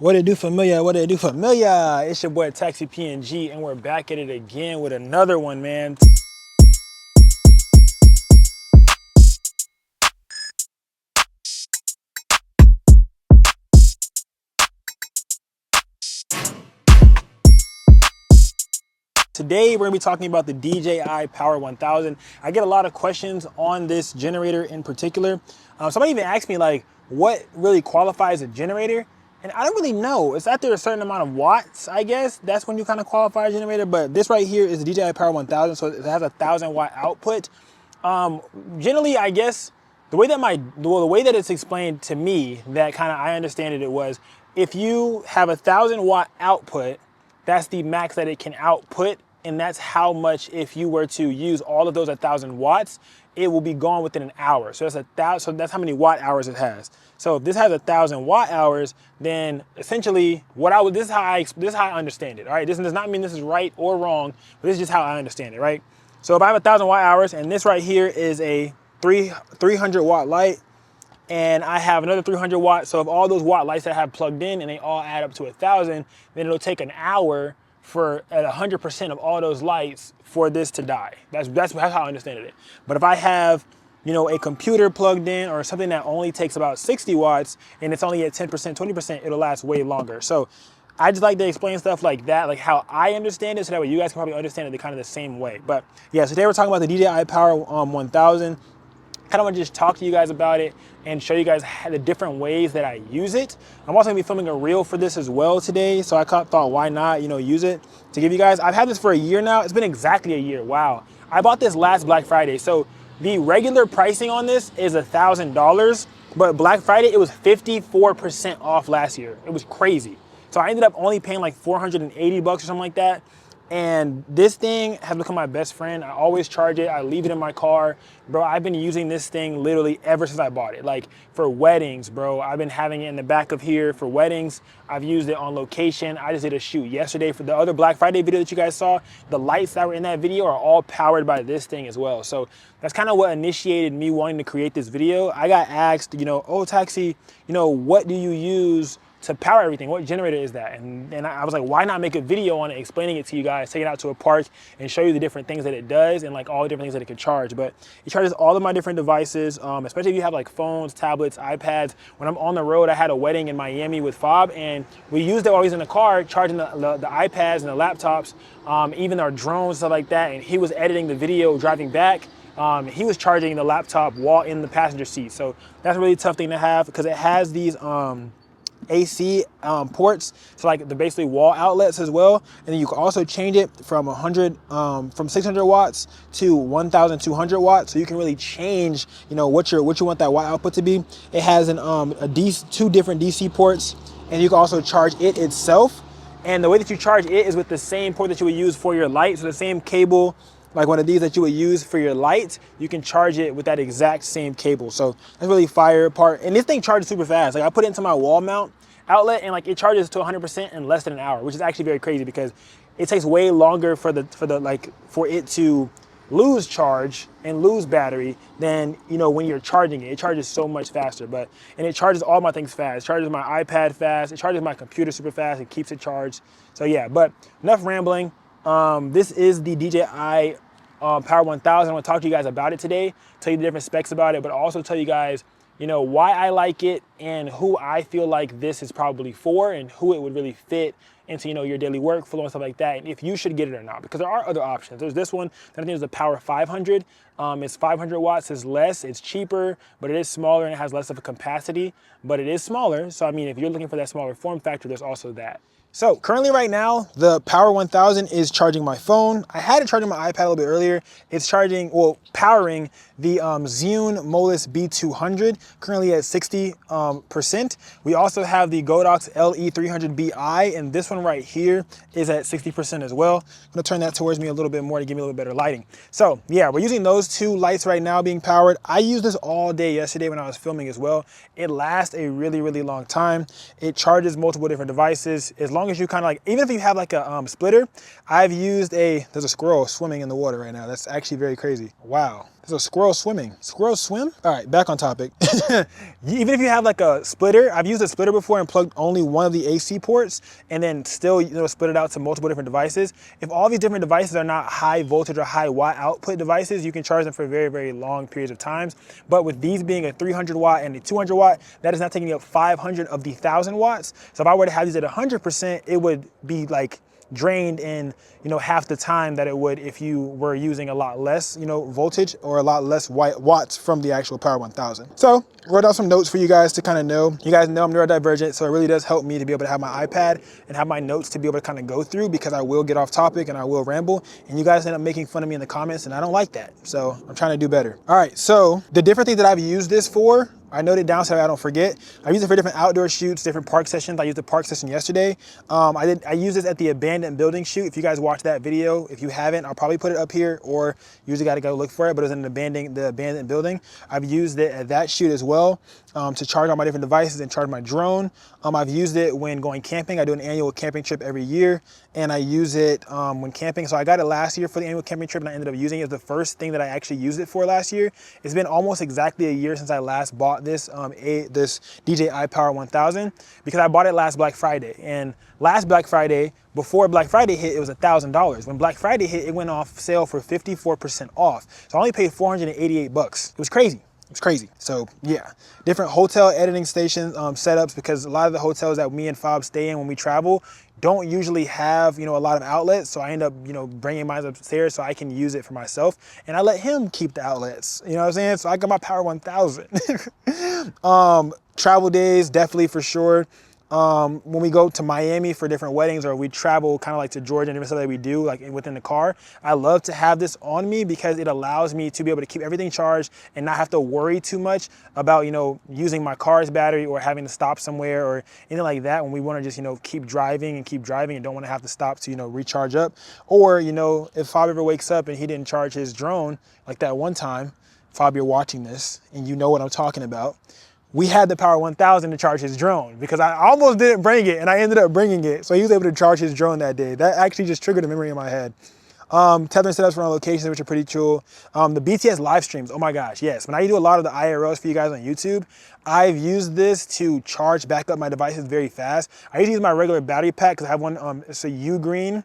What it do, Familia? What it do, Familia? It's your boy Taxi PNG, and we're back at it again with another one, man. Today, we're gonna be talking about the DJI Power 1000. I get a lot of questions on this generator in particular. Somebody even asked me, like, what really qualifies a generator? And I don't really know. It's after a certain amount of watts, I guess. That's when you kind of qualify a generator. But this right here is the DJI Power 1000, so it has a 1,000-watt output. Generally, I guess the way that it's explained to me, that kind of I understand it was, if you have a 1,000-watt output, that's the max that it can output, and that's how much, if you were to use all of those 1,000 watts, it will be gone within an hour. So that's how many watt hours it has. So if this has 1,000 watt hours, then essentially this is how I understand it. All right, this does not mean this is right or wrong, but this is just how I understand it, right? So if I have 1,000 watt hours, and this right here is a 300 watt light, and I have another 300 watts. So if all those watt lights that I have plugged in and they all add up to 1,000, then it'll take an hour for at 100% of all those lights for this to die. That's how I understand it. But if I have, a computer plugged in or something that only takes about 60 watts and it's only at 10%, 20%, it'll last way longer. So I just like to explain stuff like that, like how I understand it, so that way you guys can probably understand it the kind of the same way. But yeah, so today we're talking about the DJI Power 1000. Kind of want to just talk to you guys about it and show you guys the different ways that I use it. I'm also gonna be filming a reel for this as well today, so I thought, why not, use it to give you guys. I've had this for a year now. It's been exactly a year. Wow. I bought this last Black Friday. So the regular pricing on this is $1,000, but Black Friday, it was 54% off last year. It was crazy. So I ended up only paying like 480 bucks or something like that. And this thing has become my best friend. I always charge it. I leave it in my car. Bro, I've been using this thing literally ever since I bought it. Like for weddings, bro. I've been having it in the back of here for weddings. I've used it on location. I just did a shoot yesterday for the other Black Friday video that you guys saw. The lights that were in that video are all powered by this thing as well. So that's kind of what initiated me wanting to create this video. I got asked, oh, Taxi, what do you use to power everything? What generator is that? And I was like, why not make a video on it, explaining it to you guys, take it out to a park and show you the different things that it does and like all the different things that it can charge. But it charges all of my different devices, especially if you have like phones, tablets, iPads. When I'm on the road, I had a wedding in Miami with Fob, and we used it while he was in the car, charging the iPads and the laptops, even our drones, stuff like that. And he was editing the video driving back. He was charging the laptop while in the passenger seat. So that's a really tough thing to have, because it has these AC ports, so like the basically wall outlets as well, and then you can also change it from 600 watts to 1,200 watts, so you can really change what you want that watt output to be. It has two different DC ports, and you can also charge it itself, and the way that you charge it is with the same port that you would use for your light. So the same cable, like one of these that you would use for your light, you can charge it with that exact same cable. So that's really fire part. And this thing charges super fast. Like I put it into my wall mount outlet, and like it charges to 100% in less than an hour, which is actually very crazy, because it takes way longer for it to lose charge and lose battery than when you're charging it. It charges so much faster, and it charges all my things fast. It charges my iPad fast. It charges my computer super fast. It keeps it charged. So yeah, but enough rambling. This is the DJI Power 1000. I want to talk to you guys about it today, tell you the different specs about it, but also tell you guys, why I like it and who I feel like this is probably for, and who it would really fit into, your daily workflow and stuff like that, and if you should get it or not, because there are other options. There's this one that I think is the Power 500. It's 500 watts, it's less, it's cheaper, but it is smaller and it has less of a capacity, but it is smaller. So, I mean, if you're looking for that smaller form factor, there's also that. So currently right now, the Power 1000 is charging my phone. I had it charging my iPad a little bit earlier. It's powering the Zhiyun Molus B200, currently at 60%. We also have the Godox LE300BI, and this one right here is at 60% as well. I'm gonna turn that towards me a little bit more to give me a little bit better lighting. So yeah, we're using those two lights right now being powered. I used this all day yesterday when I was filming as well. It lasts a really, really long time. It charges multiple different devices. As long as you kind of like, even if you have like a splitter, I've used there's a squirrel swimming in the water right now. That's actually very crazy. Wow. There's a squirrel swimming. Squirrels swim? All right, back on topic. Even if you have like a splitter, I've used a splitter before and plugged only one of the AC ports and then still, split it out to multiple different devices. If all these different devices are not high voltage or high watt output devices, you can charge them for very, very long periods of times. But with these being a 300 watt and a 200 watt, that is not taking up 500 of the 1,000 watts. So if I were to have these at 100%, it would be like drained in half the time that it would if you were using a lot less voltage or a lot less watts from the actual Power 1000. So wrote down some notes for you guys to kind of know. You guys know I'm neurodivergent, so it really does help me to be able to have my iPad and have my notes to be able to kind of go through, because I will get off topic and I will ramble, and you guys end up making fun of me in the comments, and I don't like that. So I'm trying to do better. All right, so the different things that I've used this for, I noted down so I don't forget. I use it for different outdoor shoots, different park sessions. I used the park session yesterday. I used this at the abandoned building shoot. If you guys watched that video, if you haven't, I'll probably put it up here, or usually got to go look for it, but it was in the abandoned building. I've used it at that shoot as well, to charge all my different devices and charge my drone. I've used it when going camping. I do an annual camping trip every year, and I use it when camping. So I got it last year for the annual camping trip, and I ended up using it as the first thing that I actually used it for last year. It's been almost exactly a year since I last bought this DJI Power 1000, because I bought it last Black Friday. And last Black Friday, before Black Friday hit, it was $1,000. When Black Friday hit, it went off sale for 54% off. So I only paid 488 bucks. It was crazy. It's crazy. So yeah, different hotel editing station setups, because a lot of the hotels that me and Fob stay in when we travel don't usually have, a lot of outlets. So I end up, bringing mine upstairs so I can use it for myself, and I let him keep the outlets. You know what I'm saying? So I got my Power 1000. Travel days, definitely for sure. When we go to Miami for different weddings, or we travel kind of like to Georgia and different stuff that we do like within the car, I love to have this on me, because it allows me to be able to keep everything charged and not have to worry too much about, using my car's battery or having to stop somewhere or anything like that, when we want to just, keep driving and don't want to have to stop to, recharge up. Or, if Fob ever wakes up and he didn't charge his drone, like that one time, Fob, you're watching this and you know what I'm talking about. We had the Power 1000 to charge his drone, because I almost didn't bring it and I ended up bringing it. So he was able to charge his drone that day. That actually just triggered a memory in my head. Tethering setups for our locations, which are pretty cool. The BTS live streams, oh my gosh, yes. When I do a lot of the IRLs for you guys on YouTube, I've used this to charge back up my devices very fast. I usually use my regular battery pack, because I have one, it's a U-Green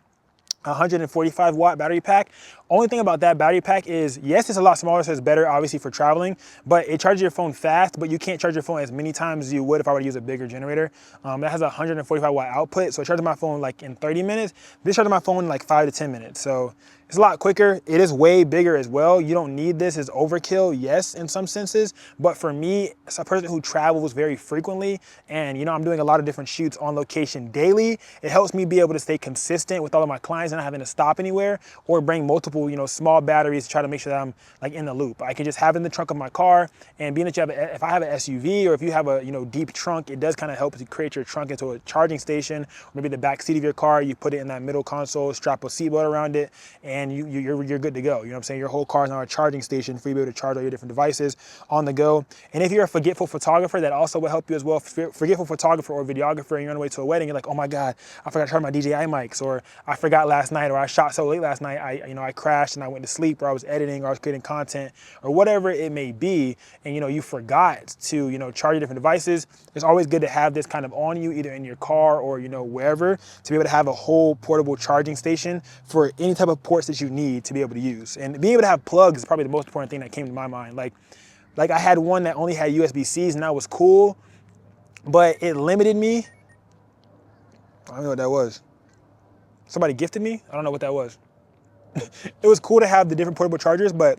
145 watt battery pack. Only thing about that battery pack is, yes, it's a lot smaller, so it's better obviously for traveling, but it charges your phone fast, but you can't charge your phone as many times as you would if I were to use a bigger generator. That has a 145 watt output, so it charges my phone like in 30 minutes. This charges my phone in like 5 to 10 minutes. So it's a lot quicker. It is way bigger as well. You don't need this as overkill, yes, in some senses, but for me, as a person who travels very frequently, and I'm doing a lot of different shoots on location daily, it helps me be able to stay consistent with all of my clients and not having to stop anywhere or bring multiple, small batteries to try to make sure that I'm like in the loop. I can just have it in the trunk of my car, and being that you have if I have an SUV, or if you have a deep trunk, it does kind of help to create your trunk into a charging station. Or maybe the back seat of your car, you put it in that middle console, strap a seatbelt around it, and you're good to go. You know what I'm saying? Your whole car is now a charging station for you to be able to charge all your different devices on the go. And if you're a forgetful photographer, that also will help you as well. Forgetful photographer or videographer, and you're on the way to a wedding, you're like, oh my God, I forgot to charge my DJI mics, or I forgot last night, or I shot so late last night, I crashed and I went to sleep, or I was editing, or I was creating content, or whatever it may be, and you forgot to charge your different devices. It's always good to have this kind of on you, either in your car or wherever, to be able to have a whole portable charging station for any type of ports that you need to be able to use. And being able to have plugs is probably the most important thing that came to my mind. Like I had one that only had USB-Cs, and that was cool, but it limited me. I don't know what that was. Somebody gifted me? I don't know what that was. It was cool to have the different portable chargers, but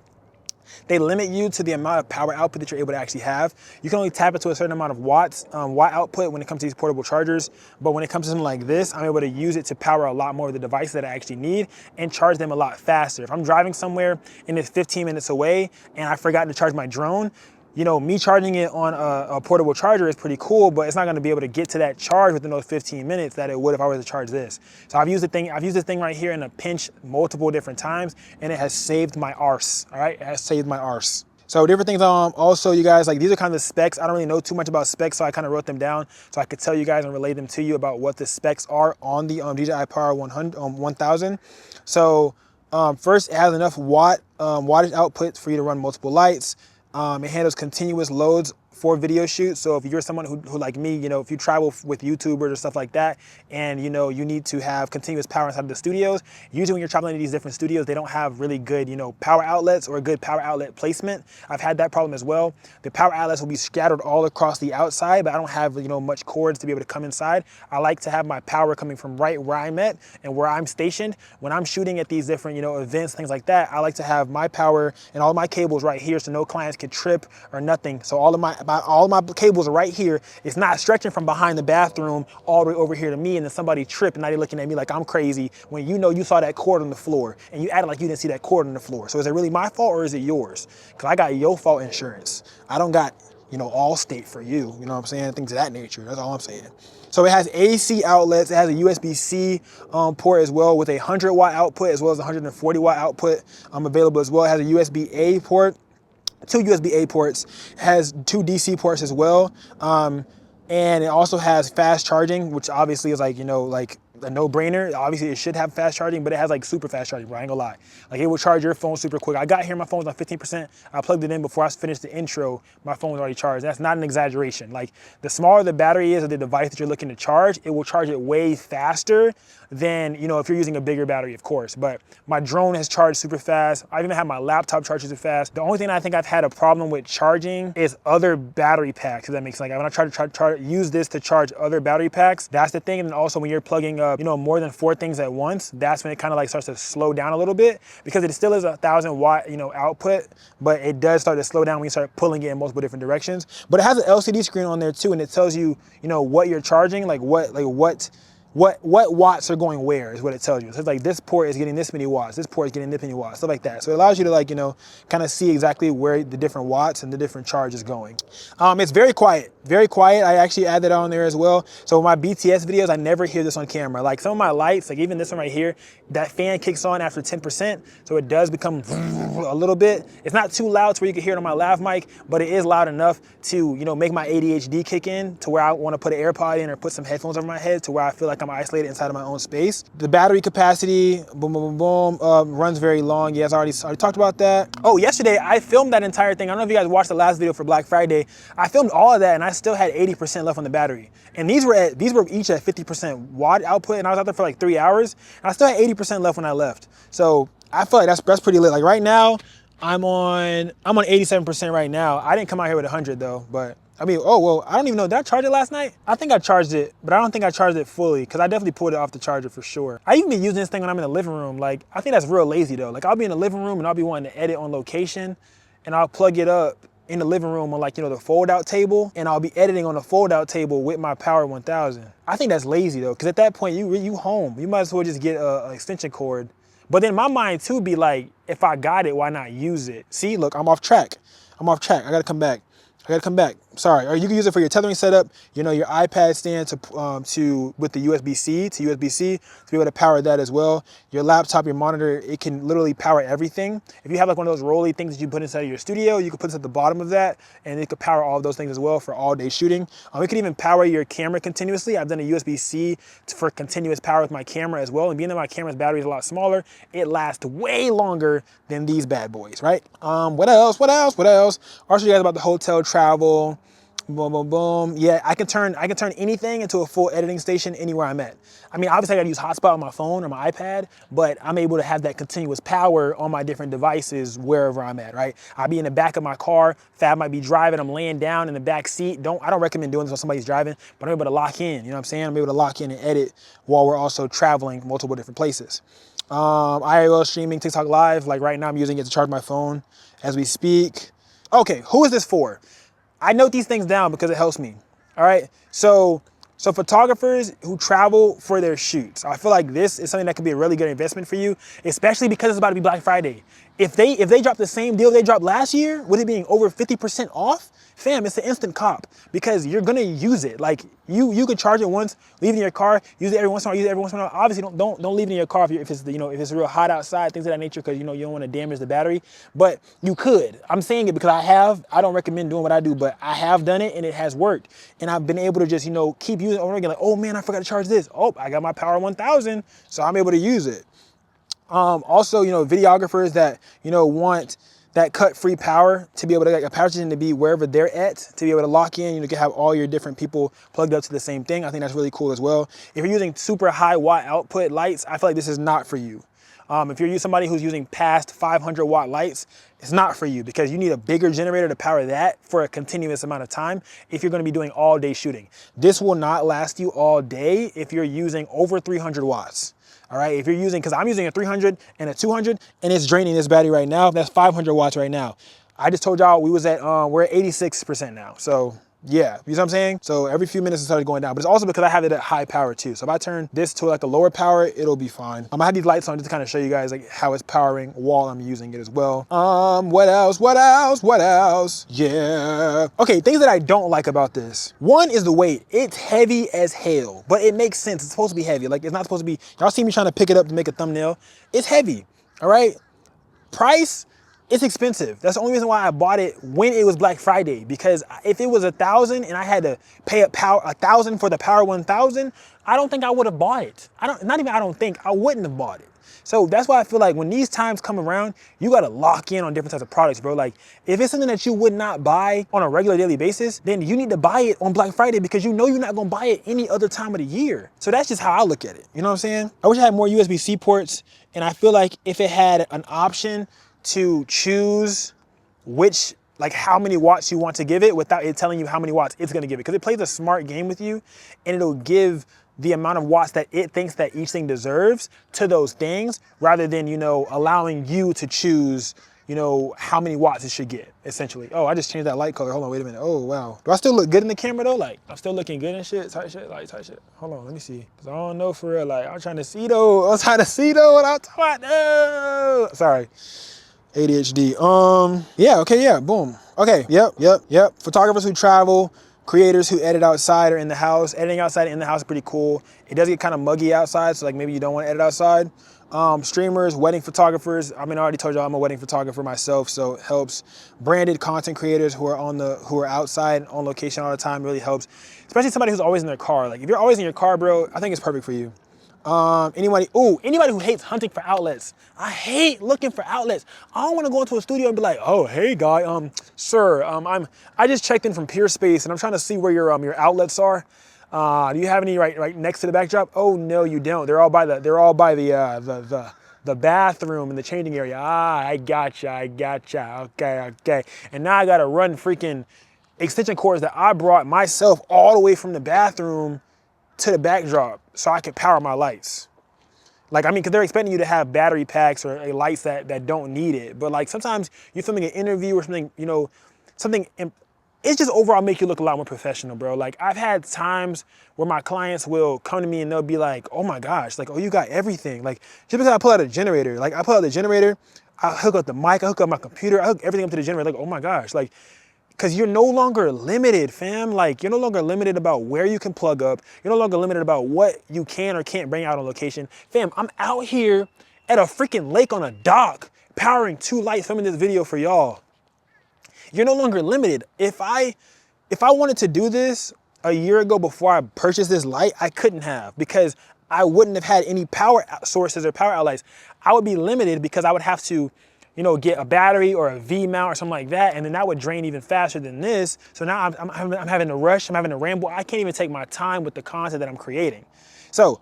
they limit you to the amount of power output that you're able to actually have. You can only tap into a certain amount of watts, watt output when it comes to these portable chargers. But when it comes to something like this, I'm able to use it to power a lot more of the devices that I actually need and charge them a lot faster. If I'm driving somewhere and it's 15 minutes away and I forgot to charge my drone, me charging it on a portable charger is pretty cool, but it's not gonna be able to get to that charge within those 15 minutes that it would if I were to charge this. So I've used this thing right here in a pinch multiple different times, and it has saved my arse, all right? It has saved my arse. So different things, also you guys, like these are kind of the specs. I don't really know too much about specs, so I kind of wrote them down so I could tell you guys and relay them to you about what the specs are on the DJI Power 1000. So First, it has enough wattage output for you to run multiple lights. It handles continuous loads for video shoots. So if you're someone who like me, you know, if you travel with YouTubers or stuff like that, and you know, you need to have continuous power inside of the studios, usually when you're traveling to these different studios, they don't have really good, you know, power outlets or a good power outlet placement. I've had that problem as well. The power outlets will be scattered all across the outside, but I don't have, you know, much cords to be able to come inside. I like to have my power coming from right where I'm at and where I'm stationed. When I'm shooting at these different, you know, events, things like that, I like to have my power and all my cables right here so no clients can trip or nothing. So all of my cables are right here. It's not stretching from behind the bathroom all the way over here to me, and then somebody tripped and now they're looking at me like I'm crazy when you know you saw that cord on the floor and you acted like you didn't see that cord on the floor. So is it really my fault or is it yours? Because I got your fault insurance. I don't got, you know, Allstate for you. You know what I'm saying? Things of that nature. That's all I'm saying. So it has AC outlets. It has a USB-C port as well with a 100-watt output as well as a 140-watt output available as well. It has a USB-A port. 2 USB-A ports, has 2 DC ports as well. And it also has fast charging, which obviously is like, you know, like a no-brainer. Obviously it should have fast charging, but it has like super fast charging, bro. I ain't gonna lie. Like it will charge your phone super quick. I got here, my phone was on 15%. I plugged it in before I finished the intro. My phone was already charged. That's not an exaggeration. Like the smaller the battery is of the device that you're looking to charge, it will charge it way faster than, you know, if you're using a bigger battery, of course. But my drone has charged super fast. I've even had my laptop charge super fast. The only thing I think I've had a problem with charging is other battery packs, if that makes sense. Like when I try to use this to charge other battery packs, that's the thing. And then also when you're plugging up, you know, more than 4 things at once, that's when it kind of like starts to slow down a little bit, because it still is a 1,000-watt, you know, output, but it does start to slow down when you start pulling it in multiple different directions. But it has an LCD screen on there too, and it tells you, you know, what you're charging, like what watts are going where is what it tells you. So it's like this port is getting this many watts, this port is getting this many watts, stuff like that. So it allows you to, like, you know, kind of see exactly where the different watts and the different charge is going. It's very quiet, very quiet. I actually add that on there as well. So my BTS videos, I never hear this on camera. Like some of my lights, like even this one right here, that fan kicks on after 10%. So it does become a little bit. It's not too loud to where you can hear it on my lav mic, but it is loud enough to, you know, make my ADHD kick in to where I want to put an AirPod in or put some headphones over my head to where I feel like I'm isolated inside of my own space. The battery capacity, boom, boom, boom, boom, runs very long. Yes, I already talked about that. Oh, yesterday I filmed that entire thing. I don't know if you guys watched the last video for Black Friday. I filmed all of that and I still had 80% left on the battery. And these were each at 50% watt output, and I was out there for like 3 hours, and I still had 80% left when I left. So I feel like that's pretty lit. Like right now, I'm on 87% right now. I didn't come out here with 100 though, but I mean, oh, well, I don't even know. Did I charge it last night? I think I charged it, but I don't think I charged it fully, because I definitely pulled it off the charger for sure. I even be using this thing when I'm in the living room. Like, I think that's real lazy though. Like I'll be in the living room and I'll be wanting to edit on location, and I'll plug it up in the living room on, like, you know, the fold out table, and I'll be editing on the fold out table with my Power 1000. I think that's lazy though, because at that point you home. You might as well just get an extension cord. But then my mind too be like, if I got it, why not use it? See, look, I'm off track. I gotta come back. Sorry. Or you can use it for your tethering setup, you know, your iPad stand with the USB-C to USB-C to be able to power that as well. Your laptop, your monitor, it can literally power everything. If you have like one of those rolly things that you put inside of your studio, you can put this at the bottom of that, and it could power all of those things as well for all day shooting. It could even power your camera continuously. I've done a USB-C for continuous power with my camera as well. And being that my camera's battery is a lot smaller, it lasts way longer than these bad boys, right? What else? I'll show you guys about the hotel travel. Boom, boom, boom. Yeah, I can turn anything into a full editing station anywhere I'm at. I mean, obviously I gotta use hotspot on my phone or my iPad, but I'm able to have that continuous power on my different devices wherever I'm at, right? I'll be in the back of my car, Fab might be driving, I'm laying down in the back seat. I don't recommend doing this when somebody's driving, but I'm able to lock in, you know what I'm saying? I'm able to lock in and edit while we're also traveling multiple different places. IRL streaming, TikTok live, like right now I'm using it to charge my phone as we speak. Okay, who is this for? I note these things down because it helps me. All right. So photographers who travel for their shoots, I feel like this is something that could be a really good investment for you, especially because it's about to be Black Friday. If they drop the same deal they dropped last year, with it being over 50% off, fam, it's an instant cop, because you're gonna use it. Like you could charge it once, leave it in your car, use it every once in a while, Obviously, don't leave it in your car if it's if it's real hot outside, things of that nature, because you don't want to damage the battery. But you could. I'm saying it because I don't recommend doing what I do, but I have done it and it has worked. And I've been able to just keep using it over again. Like, oh man, I forgot to charge this. Oh, I got my Power 1000, so I'm able to use it. Also, you know, videographers that, you know, want that cut-free power to be able to get a power station to be wherever they're at, to be able to lock in, you can have all your different people plugged up to the same thing. I think that's really cool as well. If you're using super high watt output lights, I feel like this is not for you. If you're somebody who's using past 500 watt lights, it's not for you because you need a bigger generator to power that for a continuous amount of time if you're gonna be doing all day shooting. This will not last you all day if you're using over 300 watts. All right, if you're using, because I'm using a 300 and a 200 and it's draining this battery right now, that's 500 watts right now. I just told y'all we're at 86% now. So yeah, you know what I'm saying? So every few minutes it started going down, but it's also because I have it at high power too. So if I turn this to like a lower power, it'll be fine. I'm gonna have these lights on just to kind of show you guys like how it's powering while I'm using it as well. What else? Yeah. Okay, things that I don't like about this. One is the weight. It's heavy as hell, but it makes sense. It's supposed to be heavy. Like it's not supposed to be, y'all see me trying to pick it up to make a thumbnail. It's heavy, all right? Price, it's expensive. That's the only reason why I bought it when it was Black Friday, because if it was $1,000 and I had to pay $1,000 for the Power 1000, I don't think I would have bought it. I wouldn't have bought it. So that's why I feel like when these times come around, you gotta lock in on different types of products, bro. Like if it's something that you would not buy on a regular daily basis, then you need to buy it on Black Friday because you know you're not gonna buy it any other time of the year. So that's just how I look at it. You know what I'm saying? I wish I had more USB-C ports, and I feel like if it had an option to choose like how many watts you want to give it without it telling you how many watts it's gonna give it. Because it plays a smart game with you and it'll give the amount of watts that it thinks that each thing deserves to those things rather than, you know, allowing you to choose, you know, how many watts it should get, essentially. Oh, I just changed that light color. Hold on, wait a minute. Oh, wow. Do I still look good in the camera though? Like, I'm still looking good and shit, tight shit. Hold on, let me see. Cause I don't know for real. Like, I'm trying to see though what I'm talking about. No. Sorry. ADHD. Yeah, okay, yeah, boom. Okay, yep. Photographers who travel, creators who edit outside or in the house. Editing outside and in the house is pretty cool. It does get kind of muggy outside, so like maybe you don't want to edit outside. Streamers, wedding photographers. I mean, I already told y'all I'm a wedding photographer myself, so it helps. Branded content creators who are outside on location all the time really helps. Especially somebody who's always in their car. Like if you're always in your car, bro, I think it's perfect for you. Anybody who hates hunting for outlets. I hate looking for outlets. I don't want to go into a studio and be like, oh, hey guy, sir, I just checked in from Peerspace and I'm trying to see where your outlets are. Do you have any right next to the backdrop? Oh no, you don't. They're all by the bathroom and the changing area. I gotcha. Okay. And now I gotta run freaking extension cords that I brought myself all the way from the bathroom to the backdrop so I can power my lights. Like, I mean, because they're expecting you to have battery packs or lights that don't need it. But like sometimes you're filming an interview or something, you know, it's just overall make you look a lot more professional, bro. Like I've had times where my clients will come to me and they'll be like, oh my gosh, like, oh, you got everything. Like just because I pull out a generator, like I pull out the generator, I hook up the mic, I hook up my computer, I hook everything up to the generator. Like, oh my gosh, like, because you're no longer limited, fam. Like, you're no longer limited about where you can plug up. You're no longer limited about what you can or can't bring out on location. Fam, I'm out here at a freaking lake on a dock, powering 2 lights, filming this video for y'all. You're no longer limited. If I wanted to do this a year ago before I purchased this light, I couldn't have because I wouldn't have had any power sources or power outlets. I would be limited because I would have to, you know, get a battery or a V mount or something like that, and then that would drain even faster than this. So now I'm having to rush, I'm having to ramble. I can't even take my time with the content that I'm creating. So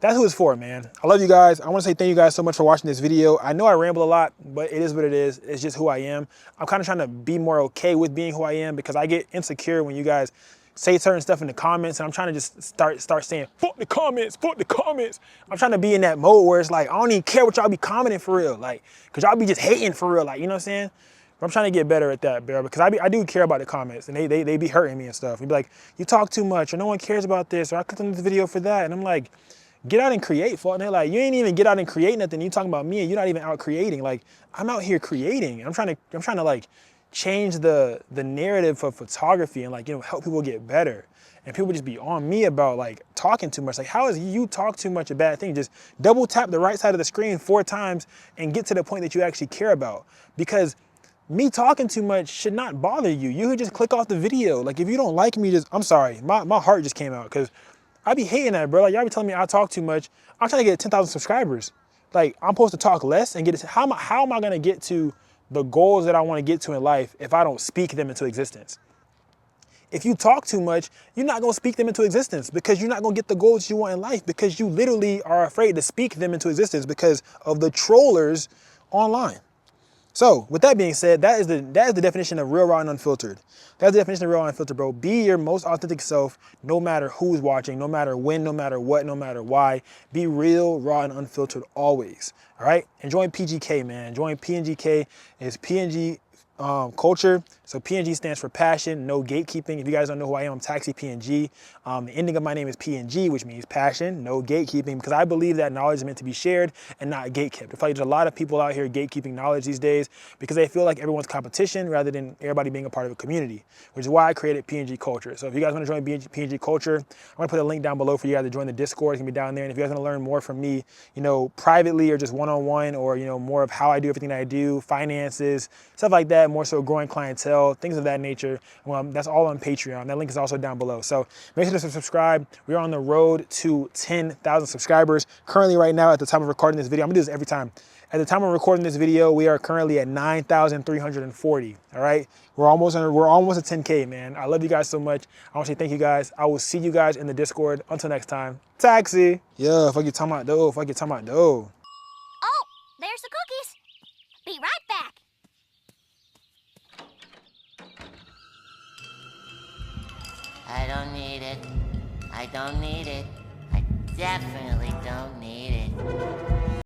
that's who it's for, man. I love you guys. I want to say thank you guys so much for watching this video. I know I ramble a lot, but it is what it is. It's just who I am. I'm kind of trying to be more okay with being who I am because I get insecure when you guys say certain stuff in the comments, and I'm trying to just start saying, fuck the comments. I'm trying to be in that mode where it's like, I don't even care what y'all be commenting for real. Like, cause y'all be just hating for real. Like, you know what I'm saying? But I'm trying to get better at that, bro, because I do care about the comments and they be hurting me and stuff. You'd be like, you talk too much or no one cares about this or I clicked on this video for that. And I'm like, get out and create, fuck. And they're like, you ain't even get out and create nothing. You talking about me and you're not even out creating. Like, I'm out here creating. I'm trying to like change the narrative of photography and like, you know, help people get better. And people just be on me about like talking too much. Like, how is you talk too much a bad thing? Just double tap the right side of the screen 4 times and get to the point that you actually care about. Because me talking too much should not bother you. You could just click off the video. Like, if you don't like me, I'm sorry. My heart just came out because I be hating that, bro. Like, y'all be telling me I talk too much. I'm trying to get 10,000 subscribers. like I'm supposed to talk less and get to, how am I gonna get to the goals that I wanna get to in life if I don't speak them into existence? If you talk too much, you're not gonna speak them into existence because you're not gonna get the goals you want in life because you literally are afraid to speak them into existence because of the trollers online. So with that being said, that is the definition of real, raw, and unfiltered. That's the definition of real and unfiltered, bro. Be your most authentic self, no matter who's watching, no matter when, no matter what, no matter why. Be real, raw, and unfiltered always. All right. And join PGK, man. Join PNGK. It's PNG Kulture. So PNG stands for passion, no gatekeeping. If you guys don't know who I am, I'm Taxi PNG. The ending of my name is PNG, which means passion, no gatekeeping, because I believe that knowledge is meant to be shared and not gatekept. I feel like there's a lot of people out here gatekeeping knowledge these days because they feel like everyone's competition rather than everybody being a part of a community, which is why I created PNG Kulture. So if you guys want to join PNG Kulture, I'm gonna put a link down below for you guys to join the Discord. It's gonna be down there. And if you guys want to learn more from me, you know, privately or just one-on-one, or, you know, more of how I do everything that I do, finances, stuff like that, more so growing clientele, things of that nature, that's all on Patreon. That link is also down below. So make sure to subscribe. We're on the road to 10,000 subscribers. Currently right now at the time of recording this video, I'm gonna do this every time. At the time of recording this video, we are currently at 9,340, all right? We're almost at 10K, man. I love you guys so much. I want to say thank you guys. I will see you guys in the Discord. Until next time, Taxi. Yeah, if I get talking about dough, Oh, there's the cookies. Be right back. I don't need it. I don't need it. I definitely don't need it.